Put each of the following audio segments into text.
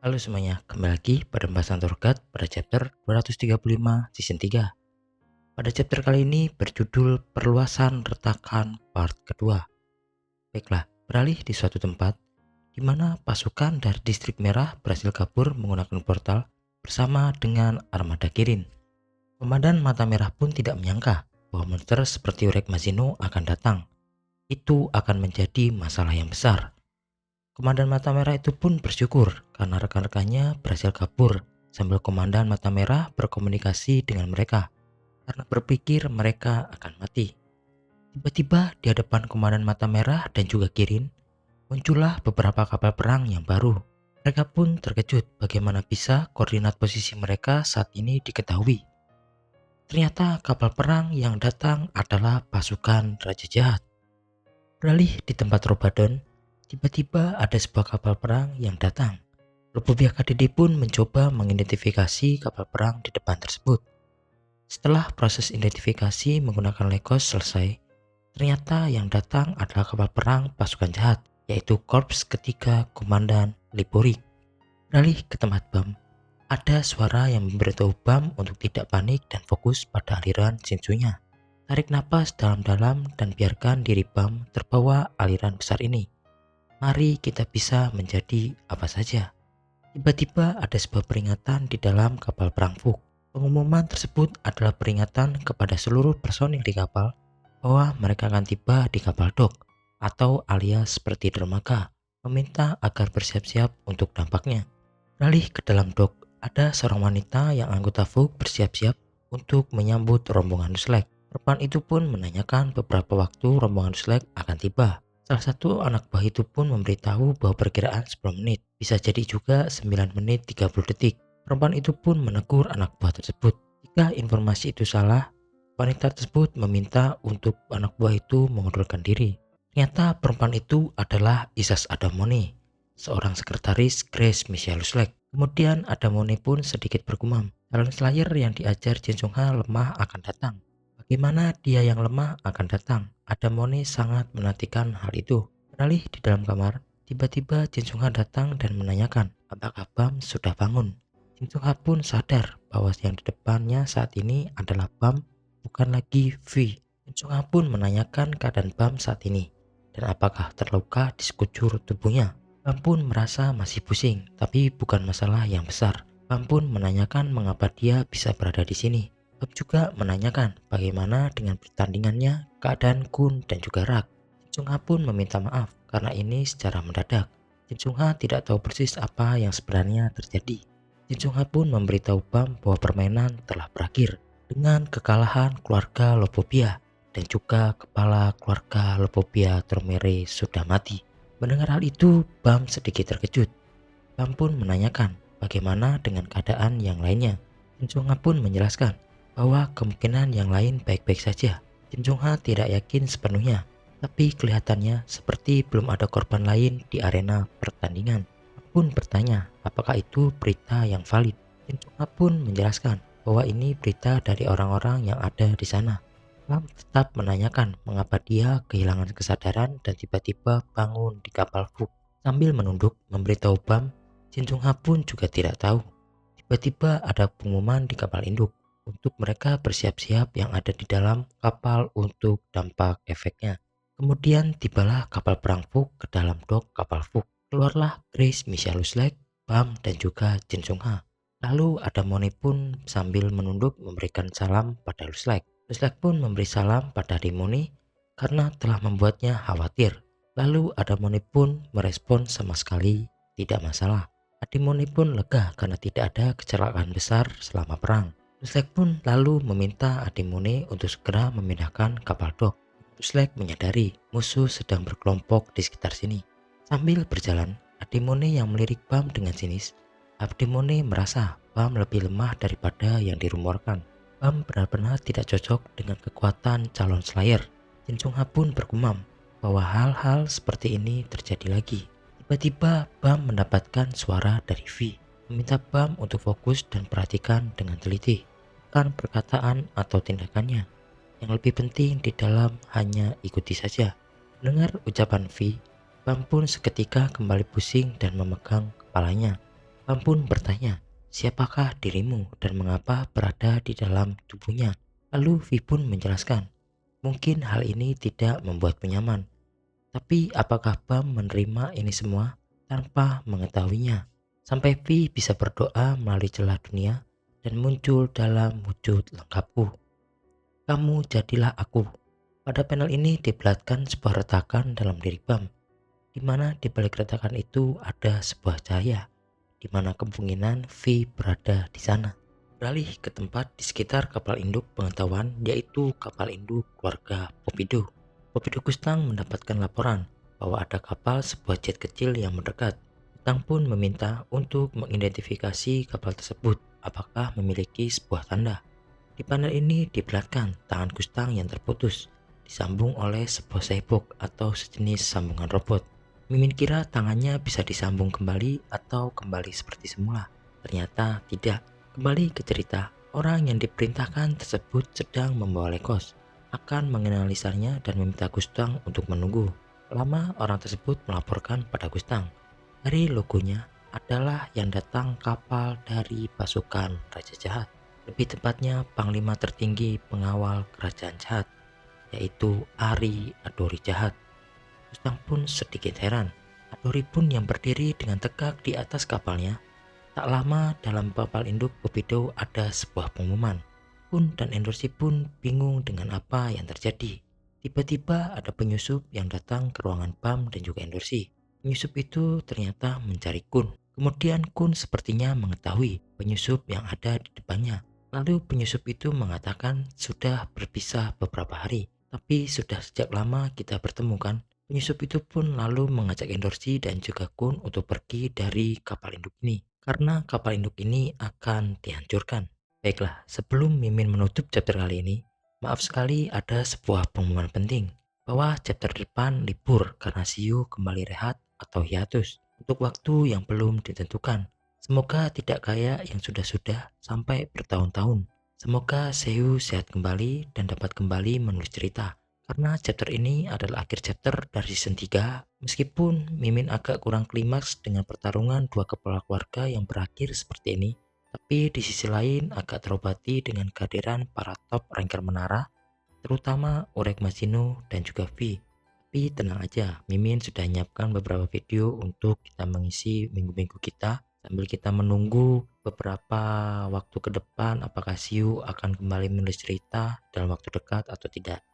Halo semuanya, kembali lagi pada pembahasan Torgat pada chapter 235 season 3. Pada chapter kali ini berjudul Perluasan Retakan part kedua. Baiklah, beralih di suatu tempat di mana pasukan dari distrik merah berhasil kabur menggunakan portal bersama dengan armada Kirin. Komandan Mata Merah pun tidak menyangka bahwa monster seperti Urek Mazino akan datang. Itu akan menjadi masalah yang besar. Komandan Mata Merah itu pun bersyukur karena rekan-rekannya berhasil kabur sambil Komandan Mata Merah berkomunikasi dengan mereka karena berpikir mereka akan mati. Tiba-tiba di hadapan Komandan Mata Merah dan juga Kirin muncullah beberapa kapal perang yang baru. Mereka pun terkejut bagaimana bisa koordinat posisi mereka saat ini diketahui. Ternyata kapal perang yang datang adalah pasukan Raja Jahat. Beralih di tempat Robadon, tiba-tiba ada sebuah kapal perang yang datang. Lububia KDD pun mencoba mengidentifikasi kapal perang di depan tersebut. Setelah proses identifikasi menggunakan Legos selesai, ternyata yang datang adalah kapal perang pasukan jahat, yaitu Korps ketiga Komandan Liporik. Beralih ke tempat BAM, ada suara yang memberitahu BAM untuk tidak panik dan fokus pada aliran Shinsunya. Tarik napas dalam-dalam dan biarkan diri BAM terbawa aliran besar ini. Mari kita bisa menjadi apa saja. Tiba-tiba ada sebuah peringatan di dalam kapal perang Fuk. Pengumuman tersebut adalah peringatan kepada seluruh personil di kapal bahwa mereka akan tiba di kapal dok atau alias seperti dermaga, meminta agar bersiap-siap untuk dampaknya. Beralih ke dalam dok, ada seorang wanita yang anggota Fuk bersiap-siap untuk menyambut rombongan Nuzlocke. Perempuan itu pun menanyakan beberapa waktu rombongan Nuzlocke akan tiba. Salah satu anak buah itu pun memberitahu bahwa perkiraan 10 menit, bisa jadi juga 9 menit 30 detik. Perempuan itu pun menegur anak buah tersebut. Jika informasi itu salah, wanita tersebut meminta untuk anak buah itu mengundurkan diri. Ternyata perempuan itu adalah Isas Adamone, seorang sekretaris Grace Michelle Nuzlocke. Kemudian Adamone pun sedikit bergumam. Talon Slayer yang diajar Jin Sungha lemah akan datang. Bagaimana dia yang lemah akan datang? Adamone sangat menantikan hal itu. Beralih di dalam kamar, tiba-tiba Jin Sungha datang dan menanyakan apakah Bam sudah bangun. Jin Sungha pun sadar bahwa yang di depannya saat ini adalah Bam, bukan lagi V. Jin Sungha pun menanyakan keadaan Bam saat ini dan apakah terluka di sekujur tubuhnya. Bam pun merasa masih pusing, tapi bukan masalah yang besar. Bam pun menanyakan mengapa dia bisa berada di sini. Bam juga menanyakan bagaimana dengan pertandingannya, keadaan Kun dan juga Rak. Jin Sungha pun meminta maaf karena ini secara mendadak. Jin Sungha tidak tahu persis apa yang sebenarnya terjadi. Jin Sungha pun memberitahu Bam bahwa permainan telah berakhir dengan kekalahan keluarga Lopopia dan juga kepala keluarga Lopopia Tromere sudah mati. Mendengar hal itu, Bam sedikit terkejut. Bam pun menanyakan bagaimana dengan keadaan yang lainnya. Jin Sungha pun menjelaskan bahwa kemungkinan yang lain baik-baik saja. Jin Sungha tidak yakin sepenuhnya, tapi kelihatannya seperti belum ada korban lain di arena pertandingan. Bam pun bertanya apakah itu berita yang valid. Jin Sungha pun menjelaskan bahwa ini berita dari orang-orang yang ada di sana. Bam tetap menanyakan mengapa dia kehilangan kesadaran dan tiba-tiba bangun di kapal Fuk. Sambil menunduk memberitahu Bam, Jin Sungha pun juga tidak tahu. Tiba-tiba ada pengumuman di kapal induk untuk mereka bersiap-siap yang ada di dalam kapal untuk dampak efeknya. Kemudian tibalah kapal perang Fuk ke dalam dok kapal Fuk. Keluarlah Grace Michelle Nuzlocke, Bam dan juga Jin Sungha. Lalu Adamone pun sambil menunduk memberikan salam pada Nuzlocke. Nuzlocke pun memberi salam pada Adamone karena telah membuatnya khawatir. Lalu Adamone pun merespon sama sekali tidak masalah. Adamone pun lega karena tidak ada kecelakaan besar selama perang. Nuzlocke pun lalu meminta Adamone untuk segera memindahkan kapal dok. Nuzlocke menyadari musuh sedang berkelompok di sekitar sini. Sambil berjalan, Adamone yang melirik Bam dengan sinis. Adamone merasa Bam lebih lemah daripada yang dirumorkan. Bam benar-benar tidak cocok dengan kekuatan calon Slayer. Jin Sungha pun bergumam bahwa hal-hal seperti ini terjadi lagi. Tiba-tiba Bam mendapatkan suara dari V, meminta Bam untuk fokus dan perhatikan dengan teliti, bukan perkataan atau tindakannya. Yang lebih penting di dalam hanya ikuti saja. Mendengar ucapan V, Bam pun seketika kembali pusing dan memegang kepalanya. Bam pun bertanya, siapakah dirimu dan mengapa berada di dalam tubuhnya? Lalu Vi pun menjelaskan, mungkin hal ini tidak membuatmu nyaman. Tapi apakah Bam menerima ini semua tanpa mengetahuinya? Sampai Vi bisa berdoa melalui celah dunia dan muncul dalam wujud lengkapku. Kamu jadilah aku. Pada panel ini diperlihatkan sebuah retakan dalam diri Bam, di mana di balik retakan itu ada sebuah cahaya, di mana kemungkinan V berada di sana. Beralih ke tempat di sekitar kapal induk pengetahuan, yaitu kapal induk keluarga Popido. Popido Gustang mendapatkan laporan bahwa ada kapal sebuah jet kecil yang mendekat. Gustang pun meminta untuk mengidentifikasi kapal tersebut apakah memiliki sebuah tanda. Di panel ini diperlihatkan tangan Gustang yang terputus, disambung oleh sebuah saibok atau sejenis sambungan robot. Mimin kira tangannya bisa disambung kembali atau kembali seperti semula. Ternyata tidak. Kembali ke cerita, orang yang diperintahkan tersebut sedang membawa lekos, akan menganalisanya dan meminta Gustang untuk menunggu. Lama orang tersebut melaporkan pada Gustang. Dari logonya adalah yang datang kapal dari pasukan Raja Jahat. Lebih tepatnya Panglima tertinggi pengawal kerajaan jahat, yaitu Ari Adori Jahat. Gustang pun sedikit heran. Adori pun yang berdiri dengan tegak di atas kapalnya. Tak lama dalam kapal induk Popido ada sebuah pengumuman. Kun dan Endorsi pun bingung dengan apa yang terjadi. Tiba-tiba ada penyusup yang datang ke ruangan Bam dan juga Endorsi. Penyusup itu ternyata mencari Kun. Kemudian Kun sepertinya mengetahui penyusup yang ada di depannya. Lalu penyusup itu mengatakan sudah berpisah beberapa hari, tapi sudah sejak lama kita bertemu kan. Penyusup itu pun lalu mengajak Endorsi dan juga Kun untuk pergi dari kapal induk ini, karena kapal induk ini akan dihancurkan. Baiklah, sebelum Mimin menutup chapter kali ini, maaf sekali ada sebuah pengumuman penting, bahwa chapter depan libur karena Shio kembali rehat atau hiatus untuk waktu yang belum ditentukan. Semoga tidak kayak yang sudah-sudah sampai bertahun-tahun. Semoga Seo sehat kembali dan dapat kembali menulis cerita. Karena chapter ini adalah akhir chapter dari season 3, meskipun Mimin agak kurang klimaks dengan pertarungan dua kepala keluarga yang berakhir seperti ini, tapi di sisi lain agak terobati dengan kehadiran para top ranker menara, terutama Urek Masino dan juga V. Tapi tenang aja, Mimin sudah menyiapkan beberapa video untuk kita mengisi minggu-minggu kita, sambil kita menunggu beberapa waktu ke depan apakah Siu akan kembali menulis cerita dalam waktu dekat atau tidak.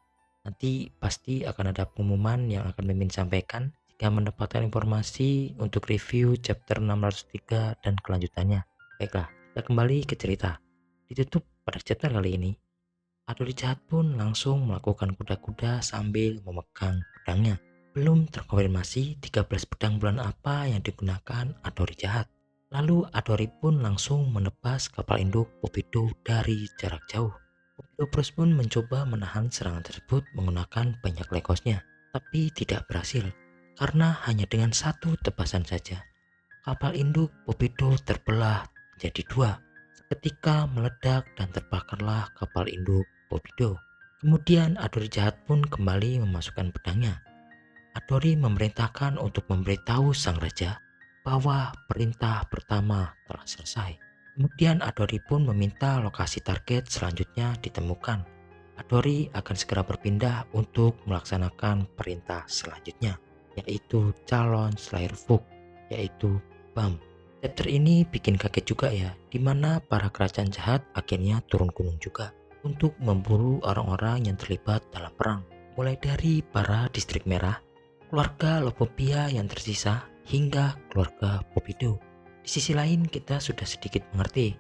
Nanti pasti akan ada pengumuman yang akan Mimin sampaikan jika mendapatkan informasi untuk review chapter 603 dan kelanjutannya. Baiklah, kita kembali ke cerita. Ditutup pada chapter kali ini, Adori Jahat pun langsung melakukan kuda-kuda sambil memegang pedangnya. Belum terkonfirmasi 13 pedang bulan apa yang digunakan Adori Jahat. Lalu Adori pun langsung menebas kapal induk Popido dari jarak jauh. Popido pun mencoba menahan serangan tersebut menggunakan banyak lekosnya, tapi tidak berhasil karena hanya dengan satu tebasan saja kapal induk Popido terbelah menjadi dua. Seketika meledak dan terbakarlah kapal induk Popido. Kemudian Adori Jahat pun kembali memasukkan pedangnya. Adori memerintahkan untuk memberitahu sang raja bahwa perintah pertama telah selesai. Kemudian Adori pun meminta lokasi target selanjutnya ditemukan. Adori akan segera berpindah untuk melaksanakan perintah selanjutnya, yaitu calon Slayer Folk, yaitu Bam. Chapter ini bikin kaget juga ya, dimana para kerajaan jahat akhirnya turun gunung juga untuk memburu orang-orang yang terlibat dalam perang. Mulai dari para distrik merah, keluarga Lopopia yang tersisa, hingga keluarga Popido. Di sisi lain kita sudah sedikit mengerti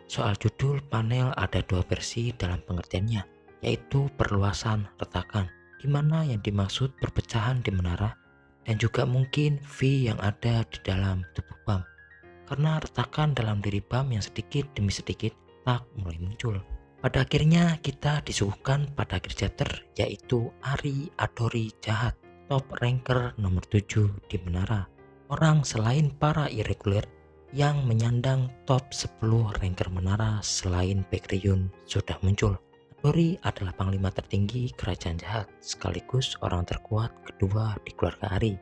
soal judul panel ada dua versi dalam pengertiannya, yaitu perluasan retakan, di mana yang dimaksud perpecahan di menara dan juga mungkin V yang ada di dalam tubuh Bam. Karena retakan dalam diri Bam yang sedikit demi sedikit tak mulai muncul. Pada akhirnya kita disuguhkan pada akhir chapter, yaitu Ari Adori Jahat, top ranker nomor 7 di menara. Orang selain para irregular yang menyandang top 10 ranker menara selain Baekryun sudah muncul. Adori adalah panglima tertinggi kerajaan jahat sekaligus orang terkuat kedua di keluarga Ari.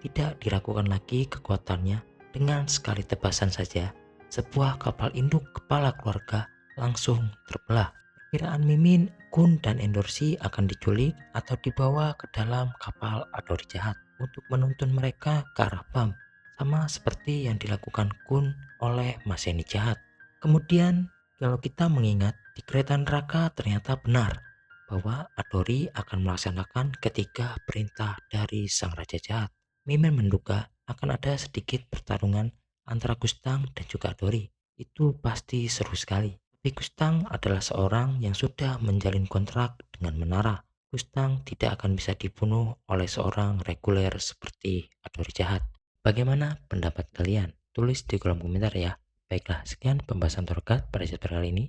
Tidak diragukan lagi kekuatannya Dengan sekali tebasan saja, sebuah kapal induk kepala keluarga langsung terbelah. Perkiraan Mimin, Kun, dan Endorsi akan diculik atau dibawa ke dalam kapal Adori jahat untuk menuntun mereka ke arah Bam, sama seperti yang dilakukan Kun oleh Maseni jahat. Kemudian, kalau kita mengingat di kereta neraka ternyata benar bahwa Adori akan melaksanakan ketiga perintah dari sang raja jahat. Mimin menduga akan ada sedikit pertarungan antara Gustang dan juga Adori. Itu pasti seru sekali. Tapi Gustang adalah seorang yang sudah menjalin kontrak dengan Menara. Gustang tidak akan bisa dibunuh oleh seorang reguler seperti Adori jahat. Bagaimana pendapat kalian? Tulis di kolom komentar ya. Baiklah, sekian pembahasan Torgat pada chapter kali ini.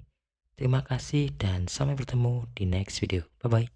Terima kasih dan sampai bertemu di next video. Bye bye.